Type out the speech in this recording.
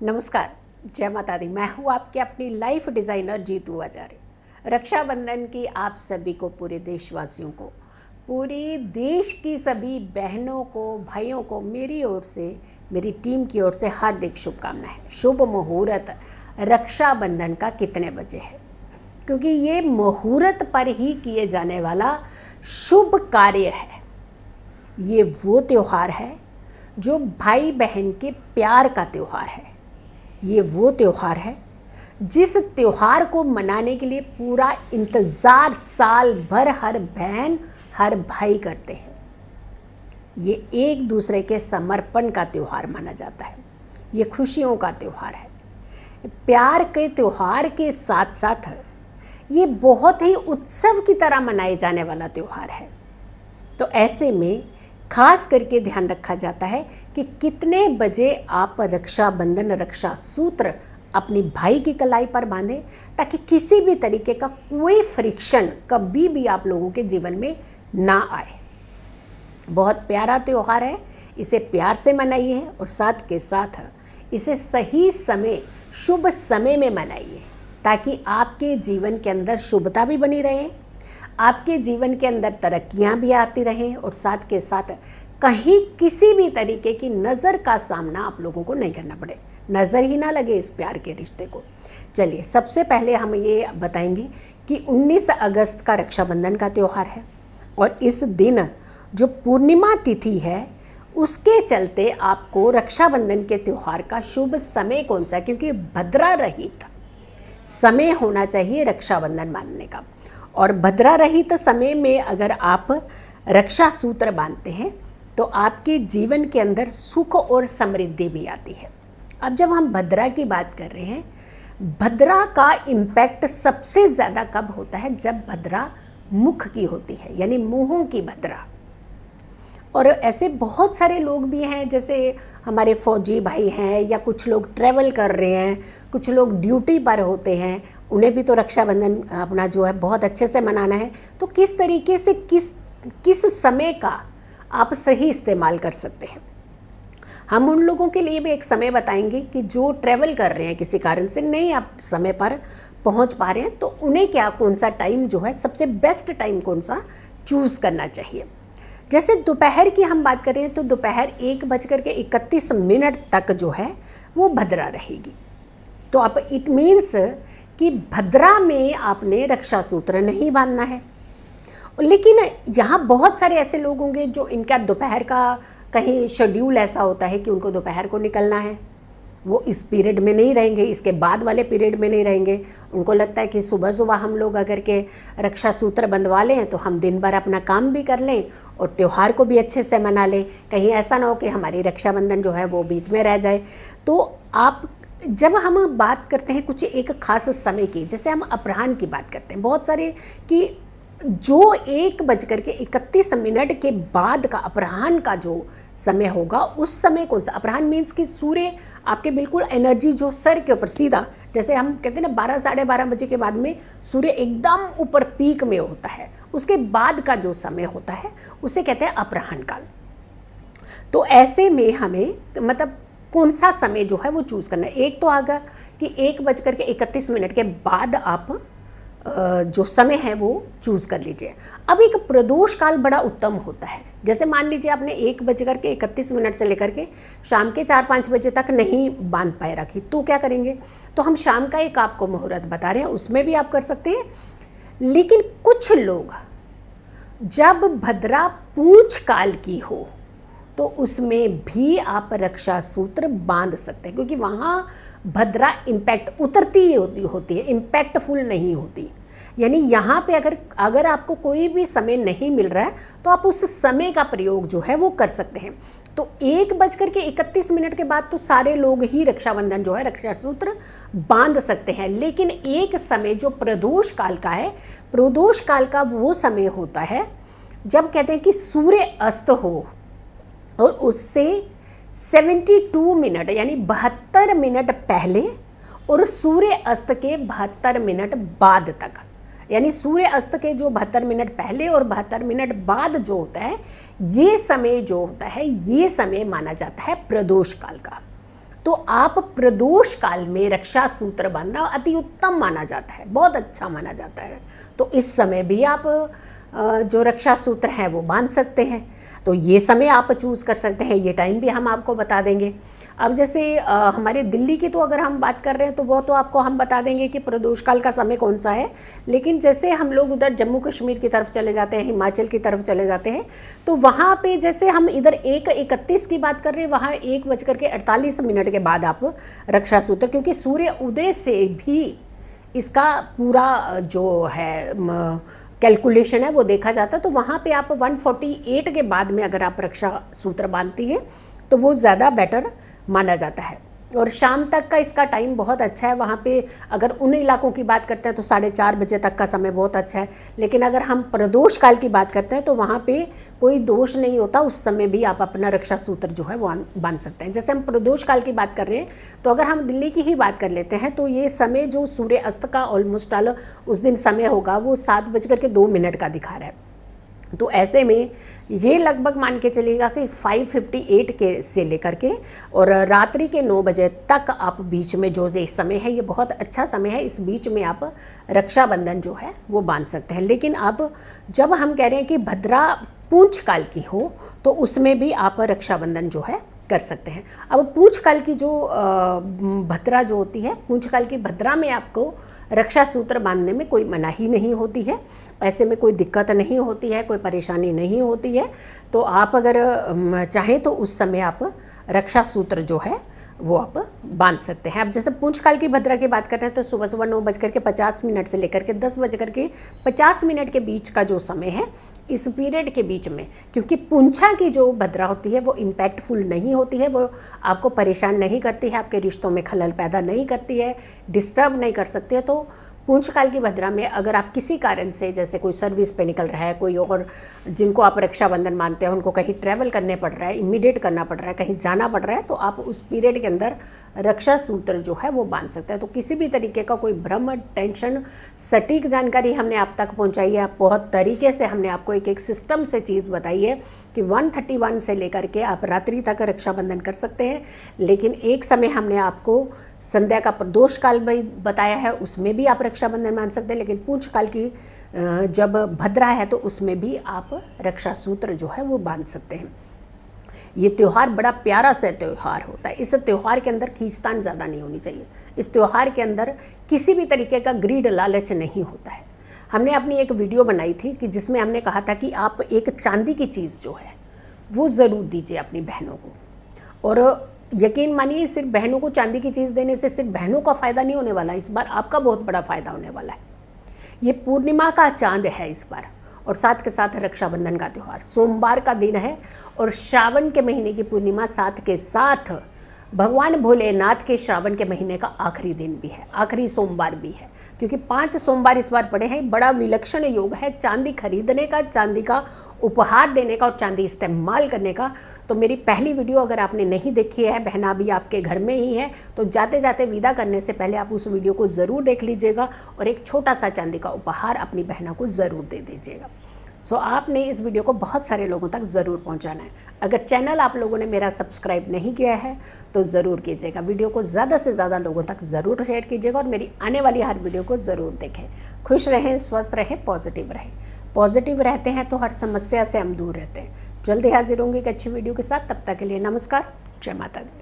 नमस्कार, जय माता दी। मैं हूँ आपके अपनी लाइफ डिज़ाइनर जीतू आचार्य। रक्षाबंधन की आप सभी को, पूरे देशवासियों को, पूरी देश की सभी बहनों को, भाइयों को मेरी ओर से, मेरी टीम की ओर से हार्दिक शुभकामनाएं। शुभ मुहूर्त रक्षाबंधन का कितने बजे है, क्योंकि ये मुहूर्त पर ही किए जाने वाला शुभ कार्य है। ये वो त्यौहार है जो भाई बहन के प्यार का त्यौहार है। ये वो त्यौहार है जिस त्यौहार को मनाने के लिए पूरा इंतज़ार साल भर हर बहन हर भाई करते हैं। ये एक दूसरे के समर्पण का त्यौहार माना जाता है। ये खुशियों का त्यौहार है। प्यार के त्यौहार के साथ साथ ये बहुत ही उत्सव की तरह मनाए जाने वाला त्यौहार है। तो ऐसे में खास करके ध्यान रखा जाता है कि कितने बजे आप रक्षाबंधन, रक्षा सूत्र अपनी भाई की कलाई पर बांधें, ताकि किसी भी तरीके का कोई फ्रिक्शन कभी भी आप लोगों के जीवन में ना आए। बहुत प्यारा त्यौहार है, इसे प्यार से मनाइए और साथ के साथ इसे सही समय, शुभ समय में मनाइए, ताकि आपके जीवन के अंदर शुभता भी बनी रहे, आपके जीवन के अंदर तरक्कियां भी आती रहें और साथ के साथ कहीं किसी भी तरीके की नज़र का सामना आप लोगों को नहीं करना पड़े, नज़र ही ना लगे इस प्यार के रिश्ते को। चलिए, सबसे पहले हम ये बताएंगे कि 19 अगस्त का रक्षाबंधन का त्यौहार है और इस दिन जो पूर्णिमा तिथि है उसके चलते आपको रक्षाबंधन के त्यौहार का शुभ समय कौन सा है, क्योंकि भद्रा रहित समय होना चाहिए रक्षाबंधन मानने का। और भद्रा रहित समय में अगर आप रक्षा सूत्र बांधते हैं तो आपके जीवन के अंदर सुख और समृद्धि भी आती है। अब जब हम भद्रा की बात कर रहे हैं, भद्रा का इम्पैक्ट सबसे ज़्यादा कब होता है? जब भद्रा मुख की होती है, यानी मुंहों की भद्रा। और ऐसे बहुत सारे लोग भी हैं, जैसे हमारे फौजी भाई हैं या कुछ लोग ट्रैवल कर रहे हैं, कुछ लोग ड्यूटी पर होते हैं, उन्हें भी तो रक्षाबंधन अपना जो है बहुत अच्छे से मनाना है। तो किस तरीके से किस समय का आप सही इस्तेमाल कर सकते हैं, हम उन लोगों के लिए भी एक समय बताएंगे कि जो ट्रैवल कर रहे हैं, किसी कारण से नहीं आप समय पर पहुंच पा रहे हैं, तो उन्हें क्या, कौन सा टाइम जो है सबसे बेस्ट टाइम कौन सा चूज़ करना चाहिए। जैसे दोपहर की हम बात करें तो दोपहर 1:31 तक जो है वो भद्रा रहेगी। तो आप, इट मीन्स कि भद्रा में आपने रक्षा सूत्र नहीं बांधना है। लेकिन यहाँ बहुत सारे ऐसे लोग होंगे जो इनका दोपहर का कहीं शेड्यूल ऐसा होता है कि उनको दोपहर को निकलना है, वो इस पीरियड में नहीं रहेंगे, इसके बाद वाले पीरियड में नहीं रहेंगे। उनको लगता है कि सुबह सुबह हम लोग अगर के रक्षा सूत्र बंधवा लें तो हम दिन भर अपना काम भी कर लें और त्यौहार को भी अच्छे से मना लें, कहीं ऐसा ना हो कि हमारी रक्षाबंधन जो है वो बीच में रह जाए। तो आप, जब हम बात करते हैं कुछ एक खास समय की, जैसे हम अपराह्न की बात करते हैं, बहुत सारे कि जो 1:31 के बाद का अपराह्न का जो समय होगा, उस समय कौन सा? अपराह्न मीन्स कि सूर्य आपके बिल्कुल एनर्जी जो सर के ऊपर सीधा, जैसे हम कहते हैं ना 12 साढ़े 12 बजे के बाद में सूर्य एकदम ऊपर पीक में होता है, उसके बाद का जो समय होता है उसे कहते हैं अपराह्न काल। तो ऐसे में हमें मतलब कौन सा समय जो है वो चूज़ करना है। एक तो आगा कि 1:31 के बाद आप जो समय है वो चूज़ कर लीजिए। अब एक प्रदोष काल बड़ा उत्तम होता है। जैसे मान लीजिए आपने 1:31 से लेकर के शाम के 4-5 बजे तक नहीं बांध पाए रखी, तो क्या करेंगे? तो हम शाम का एक आपको मुहूर्त बता रहे हैं, उसमें भी आप कर सकते हैं। लेकिन कुछ लोग जब भद्रा पूंछ काल की हो तो उसमें भी आप रक्षा सूत्र बांध सकते हैं, क्योंकि वहाँ भद्रा इम्पैक्ट उतरती होती है, इम्पैक्टफुल नहीं होती। यानी यहाँ पे अगर आपको कोई भी समय नहीं मिल रहा है तो आप उस समय का प्रयोग जो है वो कर सकते हैं। तो 1:31 के बाद तो सारे लोग ही रक्षाबंधन जो है, रक्षा सूत्र बांध सकते हैं। लेकिन एक समय जो प्रदोष काल का है, प्रदोष काल का वो समय होता है जब कहते हैं कि सूर्य अस्त हो और उससे 72 मिनट यानी 72 मिनट पहले और सूर्य अस्त के 72 मिनट बाद तक, यानी सूर्य अस्त के जो 72 मिनट पहले और 72 मिनट बाद जो होता है, ये समय जो होता है, ये समय माना जाता है प्रदोष काल का। तो आप प्रदोष काल में रक्षा सूत्र बांधना अति उत्तम माना जाता है, बहुत अच्छा माना जाता है। तो इस समय भी आप जो रक्षा सूत्र है वो बांध सकते हैं। तो ये समय आप चूज़ कर सकते हैं, ये टाइम भी हम आपको बता देंगे। अब जैसे हमारे दिल्ली की तो अगर हम बात कर रहे हैं तो वो तो आपको हम बता देंगे कि प्रदोष काल का समय कौन सा है। लेकिन जैसे हम लोग उधर जम्मू कश्मीर की तरफ चले जाते हैं, हिमाचल की तरफ चले जाते हैं, तो वहाँ पे जैसे हम इधर 1:31 की बात कर रहे हैं, वहाँ 1:48 के बाद आप रक्षा सूत्र, क्योंकि सूर्य उदय से भी इसका पूरा जो है कैलकुलेशन है वो देखा जाता है। तो वहाँ पे आप 1:48 के बाद में अगर आप रक्षा सूत्र बांधती हैं तो वो ज़्यादा बेटर माना जाता है। और शाम तक का इसका टाइम बहुत अच्छा है। वहाँ पे अगर उन इलाकों की बात करते हैं तो 4:30 बजे तक का समय बहुत अच्छा है। लेकिन अगर हम प्रदोष काल की बात करते हैं तो वहाँ पे कोई दोष नहीं होता, उस समय भी आप अपना रक्षा सूत्र जो है वो बांध सकते हैं। जैसे हम प्रदोष काल की बात कर रहे हैं तो अगर हम दिल्ली की ही बात कर लेते हैं तो ये समय जो सूर्य अस्त का ऑलमोस्ट ऑल उस दिन समय होगा वो 7:02 का दिखा रहा है। तो ऐसे में ये लगभग मान के चलिएगा कि 5:58 के से लेकर के और रात्रि के 9 बजे तक आप बीच में जो ये समय है ये बहुत अच्छा समय है। इस बीच में आप रक्षाबंधन जो है वो बांध सकते हैं। लेकिन अब जब हम कह रहे हैं कि भद्रा पूंछ काल की हो तो उसमें भी आप रक्षाबंधन जो है कर सकते हैं। अब पूंछ काल की जो भद्रा जो होती है, पूंछ काल की भद्रा में आपको रक्षा सूत्र बांधने में कोई मनाही नहीं होती है, ऐसे में कोई दिक्कत नहीं होती है, कोई परेशानी नहीं होती है। तो आप अगर चाहें तो उस समय आप रक्षा सूत्र जो है वो आप बांध सकते हैं। अब जैसे पूंछ काल की भद्रा की बात कर रहे हैं तो सुबह 9:50 से लेकर के 10:50 के बीच का जो समय है, इस पीरियड के बीच में, क्योंकि पूंछा की जो भद्रा होती है वो इम्पैक्टफुल नहीं होती है, वो आपको परेशान नहीं करती है, आपके रिश्तों में खलल पैदा नहीं करती है, डिस्टर्ब नहीं कर सकती है। तो पूंछ काल की भद्रा में अगर आप किसी कारण से, जैसे कोई सर्विस पे निकल रहा है, कोई और जिनको आप रक्षाबंधन मानते हैं उनको कहीं ट्रैवल करने पड़ रहा है, इमीडिएट करना पड़ रहा है, कहीं जाना पड़ रहा है, तो आप उस पीरियड के अंदर रक्षा सूत्र जो है वो बांध सकते हैं। तो किसी भी तरीके का कोई भ्रम, टेंशन, सटीक जानकारी हमने आप तक पहुंचाई है। आप बहुत तरीके से हमने आपको एक सिस्टम से चीज़ बताई है कि 1:31 से लेकर के आप रात्रि तक रक्षाबंधन कर सकते हैं। लेकिन एक समय हमने आपको संध्या का प्रदोष काल भी बताया है, उसमें भी आप रक्षाबंधन मान सकते हैं। लेकिन पूंछ काल की जब भद्रा है तो उसमें भी आप रक्षा सूत्र जो है वो बांध सकते हैं। ये त्यौहार बड़ा प्यारा सा त्यौहार होता है। इस त्यौहार के अंदर खींचतान ज़्यादा नहीं होनी चाहिए। इस त्यौहार के अंदर किसी भी तरीके का ग्रीड, लालच नहीं होता है। हमने अपनी एक वीडियो बनाई थी कि जिसमें हमने कहा था कि आप एक चांदी की चीज़ जो है वो ज़रूर दीजिए अपनी बहनों को। और यकीन मानिए, सिर्फ बहनों को चांदी की चीज़ देने से सिर्फ बहनों का फ़ायदा नहीं होने वाला, इस बार आपका बहुत बड़ा फ़ायदा होने वाला है। ये पूर्णिमा का चांद है इस बार, और साथ के साथ रक्षाबंधन का त्यौहार सोमवार का दिन है, और श्रावण के महीने की पूर्णिमा साथ के साथ भगवान भोलेनाथ के श्रावण के महीने का आखिरी दिन भी है, आखिरी सोमवार भी है, क्योंकि 5 सोमवार इस बार पड़े हैं। बड़ा विलक्षण योग है चांदी खरीदने का, चांदी का उपहार देने का और चांदी इस्तेमाल करने का। तो मेरी पहली वीडियो अगर आपने नहीं देखी है, बहना भी आपके घर में ही है, तो जाते जाते विदा करने से पहले आप उस वीडियो को ज़रूर देख लीजिएगा और एक छोटा सा चांदी का उपहार अपनी बहना को ज़रूर दे दीजिएगा। सो आपने इस वीडियो को बहुत सारे लोगों तक ज़रूर पहुंचाना है। अगर चैनल आप लोगों ने मेरा सब्सक्राइब नहीं किया है तो ज़रूर कीजिएगा। वीडियो को ज़्यादा से ज़्यादा लोगों तक ज़रूर शेयर कीजिएगा और मेरी आने वाली हर वीडियो को ज़रूर देखें। खुश रहें, स्वस्थ रहें, पॉजिटिव रहें। पॉजिटिव रहते हैं तो हर समस्या से हम दूर रहते हैं। जल्दी हाजिर होंगे एक अच्छी वीडियो के साथ। तब तक के लिए नमस्कार, जय माता दी।